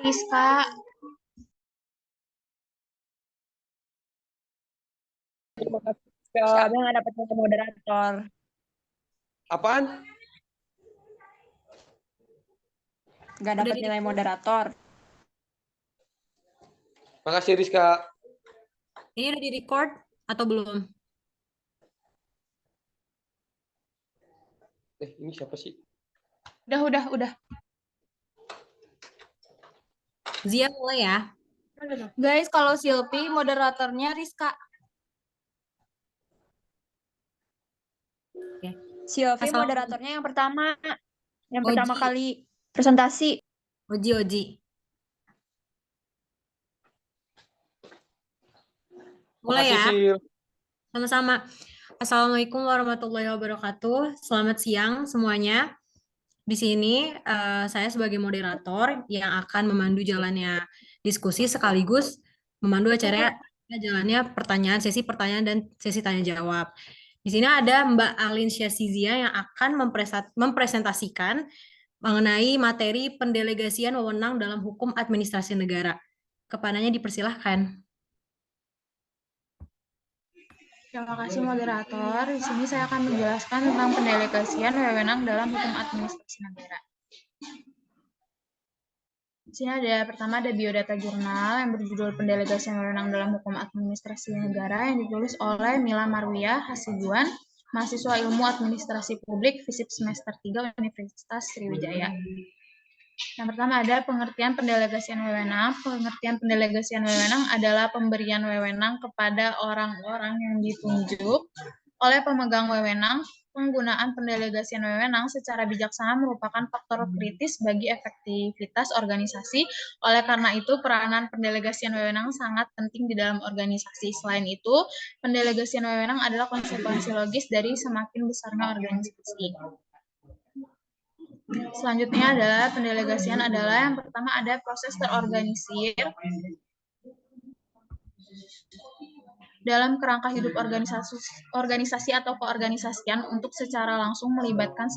Rizka. Terima kasih. Siapa yang nggak dapat nilai moderator? Apaan? Nggak dapat nilai moderator. Makasih Rizka. Ini udah di-record atau belum? Ini siapa sih? Udah. Zia mulai ya. Guys, kalau Silpi moderatornya Rizka. Silvi Asal- moderatornya yang pertama Oji. kali presentasi. Oji. Mulai Makasih ya. Sil. Sama-sama. Assalamualaikum warahmatullahi wabarakatuh. Selamat siang semuanya. Di sini saya sebagai moderator yang akan memandu jalannya diskusi sekaligus memandu acara jalannya sesi pertanyaan dan sesi tanya jawab. Di sini ada Mbak Alin Syazizia yang akan mempresentasikan mengenai materi pendelegasian wewenang dalam hukum administrasi negara. Kepadanya dipersilahkan. Terima kasih moderator. Di sini saya akan menjelaskan tentang pendelegasian wewenang dalam hukum administrasi negara. Di sini pertama ada biodata jurnal yang berjudul Pendelegasian Wewenang dalam Hukum Administrasi Negara yang ditulis oleh Mila Marwiyah Hasibuan, mahasiswa Ilmu Administrasi Publik FISIP semester 3 Universitas Sriwijaya. Yang pertama ada pengertian pendelegasian wewenang. Pengertian pendelegasian wewenang adalah pemberian wewenang kepada orang-orang yang ditunjuk oleh pemegang wewenang. Penggunaan pendelegasian wewenang secara bijaksana merupakan faktor kritis bagi efektivitas organisasi. Oleh karena itu, peranan pendelegasian wewenang sangat penting di dalam organisasi. Selain itu, pendelegasian wewenang adalah konsekuensi logis dari semakin besarnya organisasi. Selanjutnya adalah pendelegasian adalah yang pertama ada proses terorganisir dalam kerangka hidup organisasi atau keorganisasian untuk secara langsung melibatkan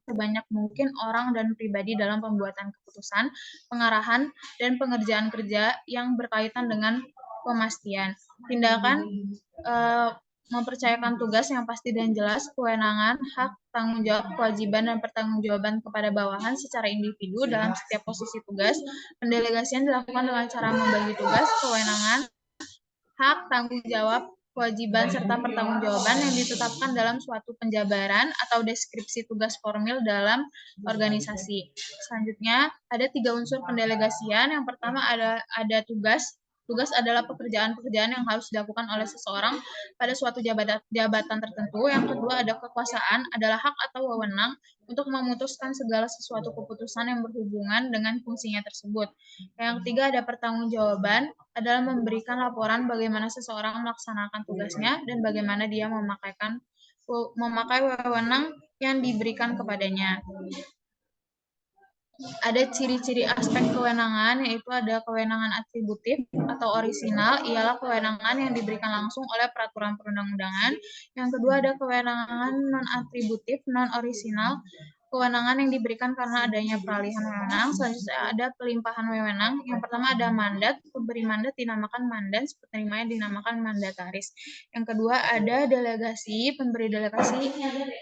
sebanyak mungkin orang dan pribadi dalam pembuatan keputusan, pengarahan, dan pengerjaan kerja yang berkaitan dengan pemastian. Tindakan mempercayakan tugas yang pasti dan jelas, kewenangan, hak, tanggung jawab, kewajiban, dan pertanggungjawaban kepada bawahan secara individu dalam setiap posisi tugas. Pendelegasian dilakukan dengan cara membagi tugas, kewenangan, hak, tanggung jawab, kewajiban, serta pertanggungjawaban yang ditetapkan dalam suatu penjabaran atau deskripsi tugas formil dalam organisasi. Selanjutnya, ada 3 unsur pendelegasian. Yang pertama ada tugas. Tugas adalah pekerjaan-pekerjaan yang harus dilakukan oleh seseorang pada suatu jabatan tertentu. Yang kedua ada kekuasaan, adalah hak atau wewenang untuk memutuskan segala sesuatu keputusan yang berhubungan dengan fungsinya tersebut. Yang ketiga ada pertanggungjawaban, adalah memberikan laporan bagaimana seseorang melaksanakan tugasnya dan bagaimana dia memakai wewenang yang diberikan kepadanya. Ada ciri-ciri aspek kewenangan, yaitu ada kewenangan atributif atau orisinal, ialah kewenangan yang diberikan langsung oleh peraturan perundang-undangan. Yang kedua ada kewenangan non-atributif, non-orisinal, kewenangan yang diberikan karena adanya peralihan wewenang. Selanjutnya ada pelimpahan wewenang. Yang pertama ada mandat, pemberi mandat dinamakan mandans, penerimanya dinamakan mandataris. Yang kedua ada delegasi, pemberi delegasi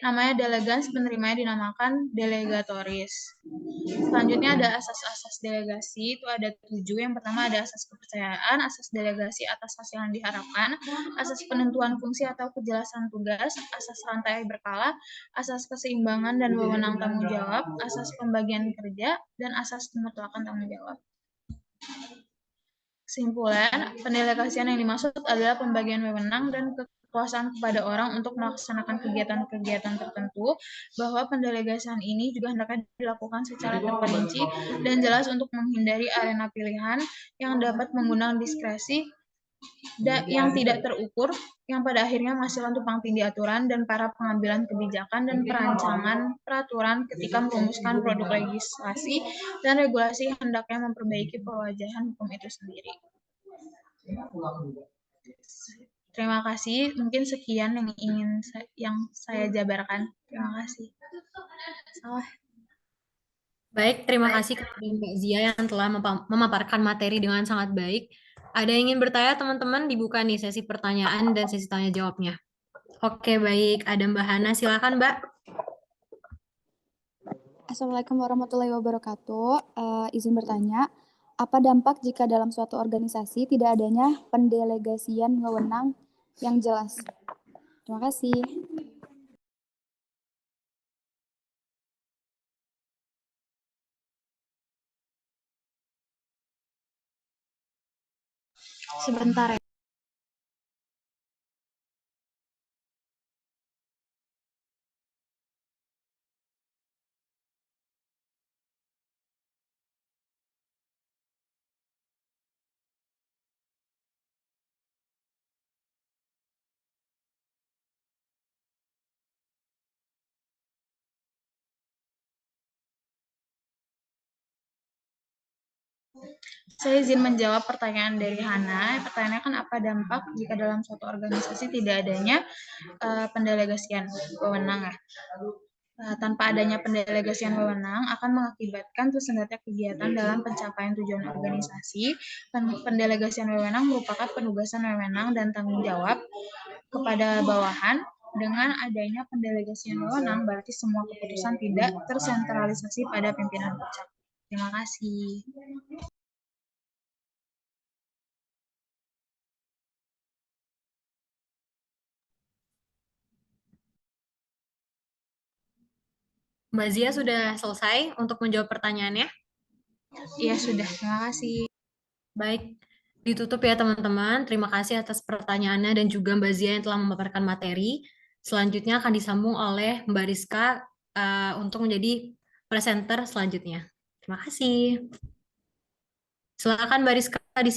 namanya delegans, penerimanya dinamakan delegatoris. Selanjutnya ada asas-asas delegasi, itu ada 7. Yang pertama ada asas kepercayaan, asas delegasi atas hasil yang diharapkan, asas penentuan fungsi atau kejelasan tugas, asas rantai berkala, asas keseimbangan dan wewenang tanggung jawab, asas pembagian kerja, dan asas pemutlakan tanggung jawab. Kesimpulan, pendelegasian yang dimaksud adalah pembagian wewenang dan kekuasaan kepada orang untuk melaksanakan kegiatan-kegiatan tertentu, bahwa pendelegasian ini juga hendaknya dilakukan secara terperinci dan jelas untuk menghindari arena pilihan yang dapat mengundang diskresi yang tidak terukur, yang pada akhirnya menghasilkan tumpang tindih aturan dan para pengambilan kebijakan dan perancangan peraturan ketika merumuskan produk legislasi dan regulasi hendaknya memperbaiki pewajahan hukum itu sendiri. Terima kasih. Mungkin sekian yang saya jabarkan. Terima kasih. Salah. Baik, terima kasih kepada Mbak Zia yang telah memaparkan materi dengan sangat baik. Ada yang ingin bertanya, teman-teman? Dibuka nih sesi pertanyaan dan sesi tanya jawabnya. Oke, baik. Ada Mbak Hana, silakan Mbak. Assalamualaikum warahmatullahi wabarakatuh. Izin bertanya, apa dampak jika dalam suatu organisasi tidak adanya pendelegasian wewenang yang jelas? Terima kasih. Sebentar ya. Saya izin menjawab pertanyaan dari Hana. Pertanyaannya kan apa dampak jika dalam suatu organisasi tidak adanya pendelegasian wewenang ya. Tanpa adanya pendelegasian wewenang akan mengakibatkan tersendatnya kegiatan dalam pencapaian tujuan organisasi. Pendelegasian wewenang merupakan penugasan wewenang dan tanggung jawab kepada bawahan. Dengan adanya pendelegasian wewenang, berarti semua keputusan tidak tersentralisasi pada pimpinan puncak. Terima kasih. Mbak Zia sudah selesai untuk menjawab pertanyaannya? Iya, sudah. Terima kasih. Baik, ditutup ya teman-teman. Terima kasih atas pertanyaannya dan juga Mbak Zia yang telah memaparkan materi. Selanjutnya akan disambung oleh Mbak Rizka untuk menjadi presenter selanjutnya. Terima kasih. Silakan Mbak Rizka di